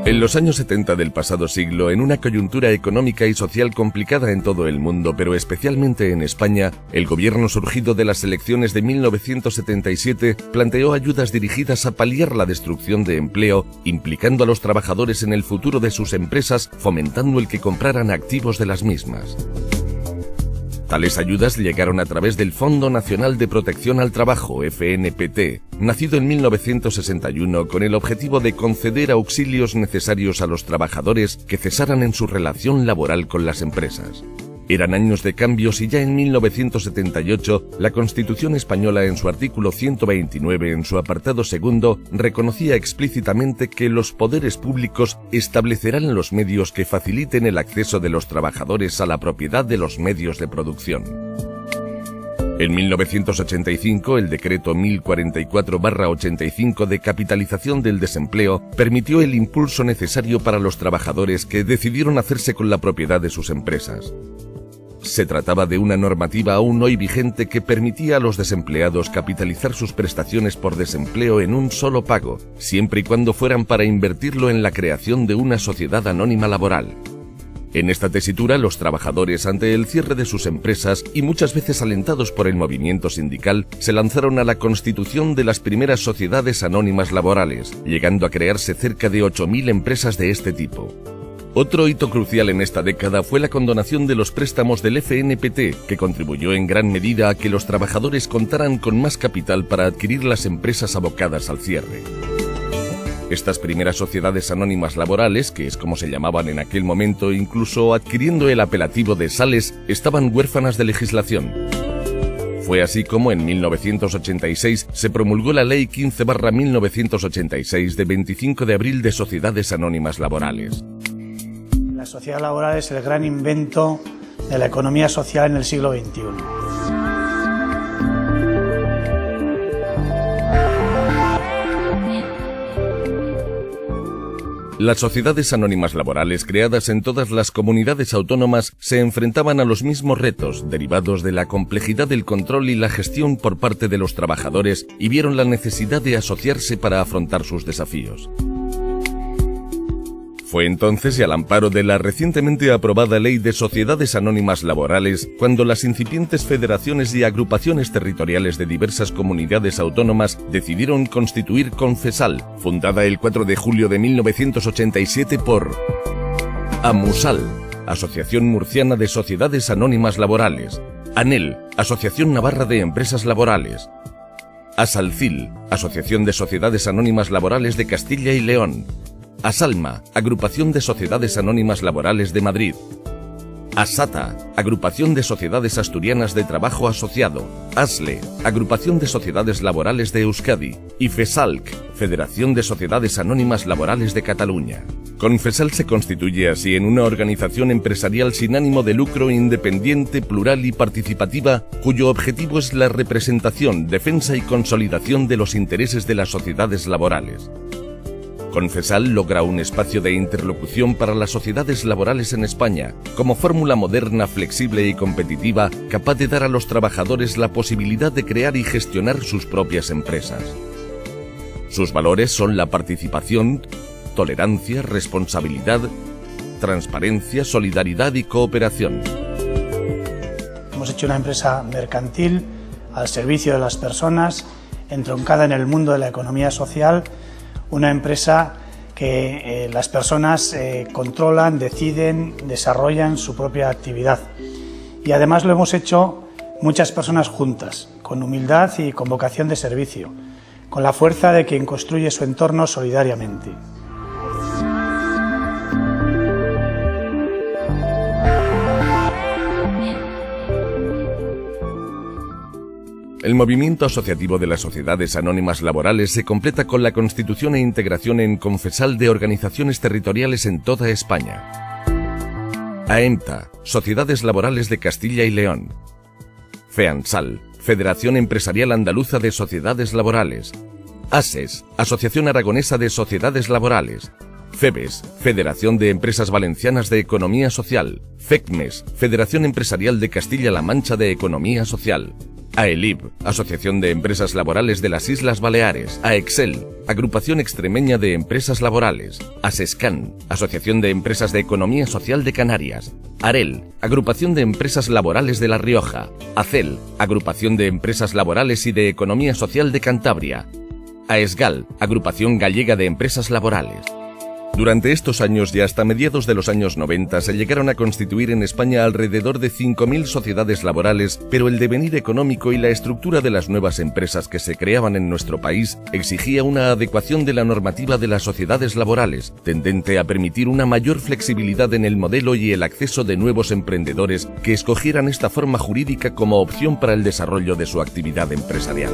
En los años 70 del pasado siglo, en una coyuntura económica y social complicada en todo el mundo, pero especialmente en España, el gobierno surgido de las elecciones de 1977 planteó ayudas dirigidas a paliar la destrucción de empleo, implicando a los trabajadores en el futuro de sus empresas, fomentando el que compraran activos de las mismas. Tales ayudas llegaron a través del Fondo Nacional de Protección al Trabajo, FNPT, nacido en 1961 con el objetivo de conceder auxilios necesarios a los trabajadores que cesaran en su relación laboral con las empresas. Eran años de cambios y ya en 1978 la Constitución española en su artículo 129 en su apartado segundo reconocía explícitamente que los poderes públicos establecerán los medios que faciliten el acceso de los trabajadores a la propiedad de los medios de producción. En 1985, el decreto 1044/85 de capitalización del desempleo permitió el impulso necesario para los trabajadores que decidieron hacerse con la propiedad de sus empresas. Se trataba de una normativa aún hoy vigente que permitía a los desempleados capitalizar sus prestaciones por desempleo en un solo pago, siempre y cuando fueran para invertirlo en la creación de una sociedad anónima laboral. En esta tesitura, los trabajadores, ante el cierre de sus empresas y muchas veces alentados por el movimiento sindical, se lanzaron a la constitución de las primeras sociedades anónimas laborales, llegando a crearse cerca de 8.000 empresas de este tipo. Otro hito crucial en esta década fue la condonación de los préstamos del FNPT, que contribuyó en gran medida a que los trabajadores contaran con más capital para adquirir las empresas abocadas al cierre. Estas primeras sociedades anónimas laborales, que es como se llamaban en aquel momento, incluso adquiriendo el apelativo de SALES, estaban huérfanas de legislación. Fue así como en 1986 se promulgó la Ley 15/1986 de 25 de abril de Sociedades Anónimas Laborales. La sociedad laboral es el gran invento de la economía social en el siglo XXI. Las sociedades anónimas laborales creadas en todas las comunidades autónomas se enfrentaban a los mismos retos derivados de la complejidad del control y la gestión por parte de los trabajadores y vieron la necesidad de asociarse para afrontar sus desafíos. Fue entonces y al amparo de la recientemente aprobada Ley de Sociedades Anónimas Laborales cuando las incipientes federaciones y agrupaciones territoriales de diversas comunidades autónomas decidieron constituir Confesal, fundada el 4 de julio de 1987 por AMUSAL, Asociación Murciana de Sociedades Anónimas Laborales, ANEL, Asociación Navarra de Empresas Laborales, ASALCIL, Asociación de Sociedades Anónimas Laborales de Castilla y León, ASALMA, Agrupación de Sociedades Anónimas Laborales de Madrid, ASATA, Agrupación de Sociedades Asturianas de Trabajo Asociado, ASLE, Agrupación de Sociedades Laborales de Euskadi, y FESALC, Federación de Sociedades Anónimas Laborales de Cataluña. Confesal se constituye así en una organización empresarial sin ánimo de lucro, independiente, plural y participativa, cuyo objetivo es la representación, defensa y consolidación de los intereses de las sociedades laborales. Confesal logra un espacio de interlocución para las sociedades laborales en España, como fórmula moderna, flexible y competitiva, capaz de dar a los trabajadores la posibilidad de crear y gestionar sus propias empresas. Sus valores son la participación, tolerancia, responsabilidad, transparencia, solidaridad y cooperación. Hemos hecho una empresa mercantil al servicio de las personas, entroncada en el mundo de la economía social, una empresa que las personas controlan, deciden, desarrollan su propia actividad. Y además lo hemos hecho muchas personas juntas, con humildad y con vocación de servicio, con la fuerza de quien construye su entorno solidariamente. El movimiento asociativo de las sociedades anónimas laborales se completa con la constitución e integración en Confesal de organizaciones territoriales en toda España. AEMTA, Sociedades Laborales de Castilla y León. FEANSAL, Federación Empresarial Andaluza de Sociedades Laborales. ASES, Asociación Aragonesa de Sociedades Laborales. FEBES, Federación de Empresas Valencianas de Economía Social. FECMES, Federación Empresarial de Castilla-La Mancha de Economía Social. AELIB, Asociación de Empresas Laborales de las Islas Baleares, AEXEL, Agrupación Extremeña de Empresas Laborales, ASESCAN, Asociación de Empresas de Economía Social de Canarias, AREL, Agrupación de Empresas Laborales de La Rioja, ACEL, Agrupación de Empresas Laborales y de Economía Social de Cantabria, AESGAL, Agrupación Gallega de Empresas Laborales. Durante estos años y hasta mediados de los años 90 se llegaron a constituir en España alrededor de 5.000 sociedades laborales, pero el devenir económico y la estructura de las nuevas empresas que se creaban en nuestro país exigía una adecuación de la normativa de las sociedades laborales, tendente a permitir una mayor flexibilidad en el modelo y el acceso de nuevos emprendedores que escogieran esta forma jurídica como opción para el desarrollo de su actividad empresarial.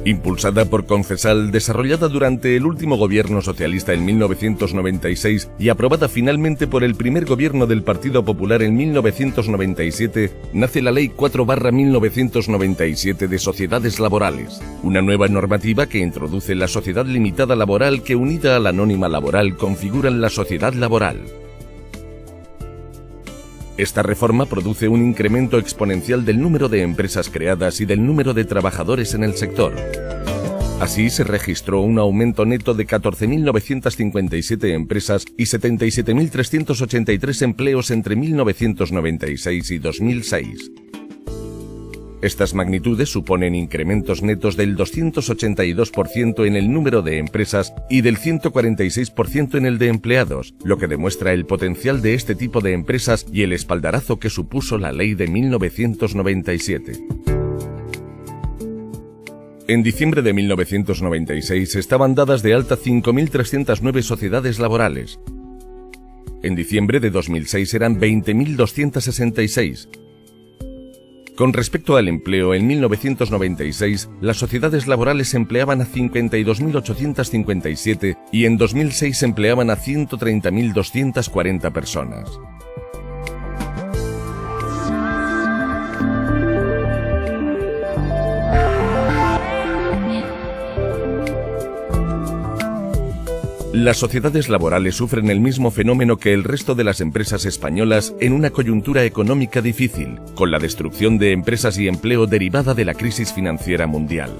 Impulsada por Confesal, desarrollada durante el último gobierno socialista en 1996 y aprobada finalmente por el primer gobierno del Partido Popular en 1997, nace la Ley 4/1997 de Sociedades Laborales, una nueva normativa que introduce la sociedad limitada laboral que, unida a la anónima laboral, configuran la sociedad laboral. Esta reforma produce un incremento exponencial del número de empresas creadas y del número de trabajadores en el sector. Así se registró un aumento neto de 14.957 empresas y 77.383 empleos entre 1996 y 2006. Estas magnitudes suponen incrementos netos del 282% en el número de empresas y del 146% en el de empleados, lo que demuestra el potencial de este tipo de empresas y el espaldarazo que supuso la ley de 1997. En diciembre de 1996 estaban dadas de alta 5.309 sociedades laborales. En diciembre de 2006 eran 20.266. Con respecto al empleo, en 1996, las sociedades laborales empleaban a 52.857 y en 2006 empleaban a 130.240 personas. Las sociedades laborales sufren el mismo fenómeno que el resto de las empresas españolas en una coyuntura económica difícil, con la destrucción de empresas y empleo derivada de la crisis financiera mundial.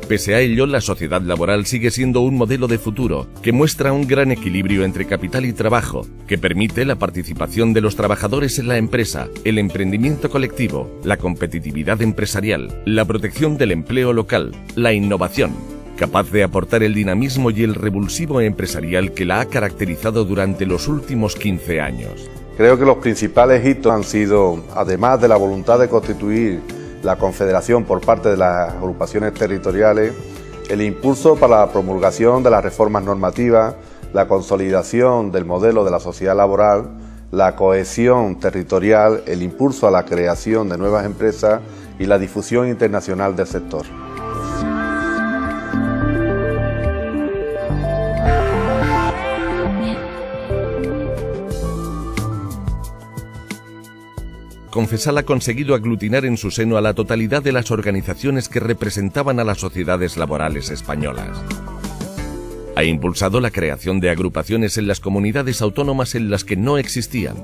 Pese a ello, la sociedad laboral sigue siendo un modelo de futuro que muestra un gran equilibrio entre capital y trabajo, que permite la participación de los trabajadores en la empresa, el emprendimiento colectivo, la competitividad empresarial, la protección del empleo local, la innovación, capaz de aportar el dinamismo y el revulsivo empresarial que la ha caracterizado durante los últimos 15 años. Creo que los principales hitos han sido, además de la voluntad de constituir la Confederación por parte de las agrupaciones territoriales, el impulso para la promulgación de las reformas normativas, la consolidación del modelo de la sociedad laboral, la cohesión territorial, el impulso a la creación de nuevas empresas y la difusión internacional del sector. Confesal ha conseguido aglutinar en su seno a la totalidad de las organizaciones que representaban a las sociedades laborales españolas. Ha impulsado la creación de agrupaciones en las comunidades autónomas en las que no existían.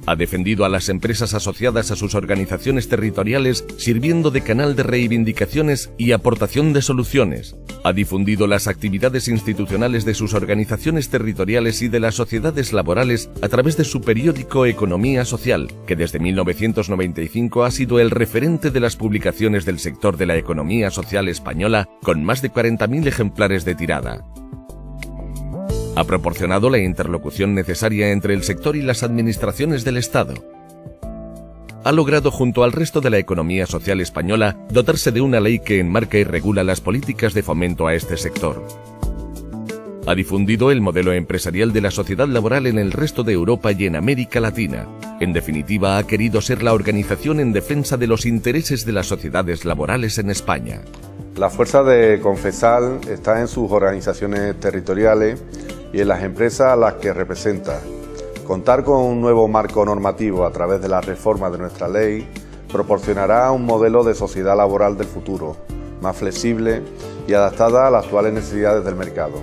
Ha defendido a las empresas asociadas a sus organizaciones territoriales, sirviendo de canal de reivindicaciones y aportación de soluciones. Ha difundido las actividades institucionales de sus organizaciones territoriales y de las sociedades laborales a través de su periódico Economía Social, que desde 1995 ha sido el referente de las publicaciones del sector de la economía social española, con más de 40.000 ejemplares de tirada. Ha proporcionado la interlocución necesaria entre el sector y las administraciones del Estado. Ha logrado, junto al resto de la economía social española, dotarse de una ley que enmarca y regula las políticas de fomento a este sector. Ha difundido el modelo empresarial de la sociedad laboral en el resto de Europa y en América Latina. En definitiva, ha querido ser la organización en defensa de los intereses de las sociedades laborales en España. La fuerza de Confesal está en sus organizaciones territoriales y en las empresas a las que representa. Contar con un nuevo marco normativo a través de la reforma de nuestra ley proporcionará un modelo de sociedad laboral del futuro, más flexible y adaptada a las actuales necesidades del mercado.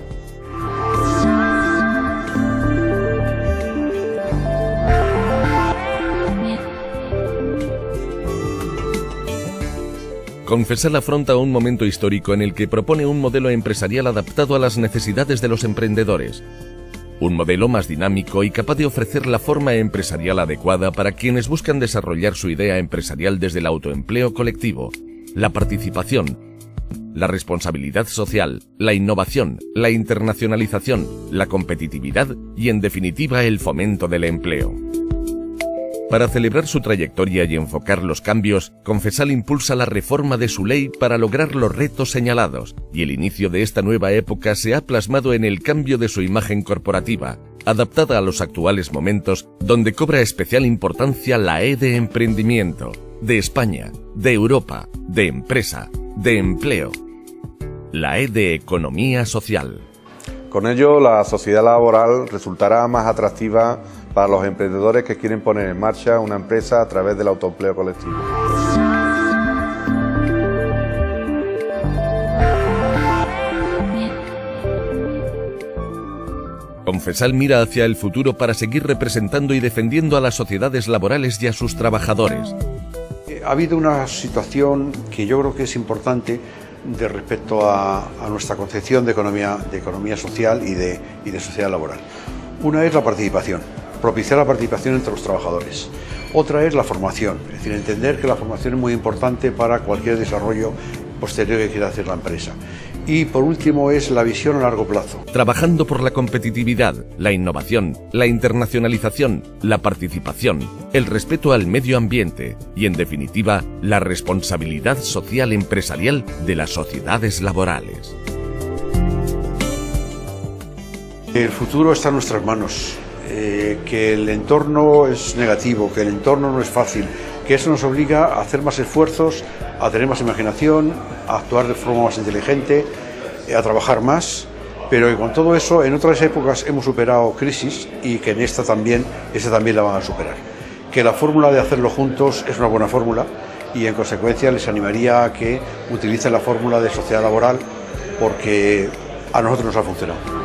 Confesal afronta un momento histórico en el que propone un modelo empresarial adaptado a las necesidades de los emprendedores. Un modelo más dinámico y capaz de ofrecer la forma empresarial adecuada para quienes buscan desarrollar su idea empresarial desde el autoempleo colectivo, la participación, la responsabilidad social, la innovación, la internacionalización, la competitividad y, en definitiva, el fomento del empleo. Para celebrar su trayectoria y enfocar los cambios, Confesal impulsa la reforma de su ley para lograr los retos señalados, y el inicio de esta nueva época se ha plasmado en el cambio de su imagen corporativa, adaptada a los actuales momentos, donde cobra especial importancia la E de emprendimiento, de España, de Europa, de empresa, de empleo. La E de economía social. Con ello, la sociedad laboral resultará más atractiva para los emprendedores que quieren poner en marcha una empresa a través del autoempleo colectivo. Confesal mira hacia el futuro para seguir representando y defendiendo a las sociedades laborales y a sus trabajadores. Ha habido una situación que yo creo que es importante de respecto a nuestra concepción de economía social y de sociedad laboral. Una es la participación, propiciar la participación entre los trabajadores. Otra es la formación, es decir, entender que la formación es muy importante para cualquier desarrollo posterior que quiera hacer la empresa. Y por último es la visión a largo plazo. Trabajando por la competitividad, la innovación, la internacionalización, la participación, el respeto al medio ambiente y, en definitiva, la responsabilidad social empresarial de las sociedades laborales. El futuro está en nuestras manos, que el entorno es negativo, que el entorno no es fácil, que eso nos obliga a hacer más esfuerzos, a tener más imaginación, a actuar de forma más inteligente, a trabajar más, pero que con todo eso en otras épocas hemos superado crisis y que en esta también la van a superar. Que la fórmula de hacerlo juntos es una buena fórmula y en consecuencia les animaría a que utilicen la fórmula de sociedad laboral porque a nosotros nos ha funcionado.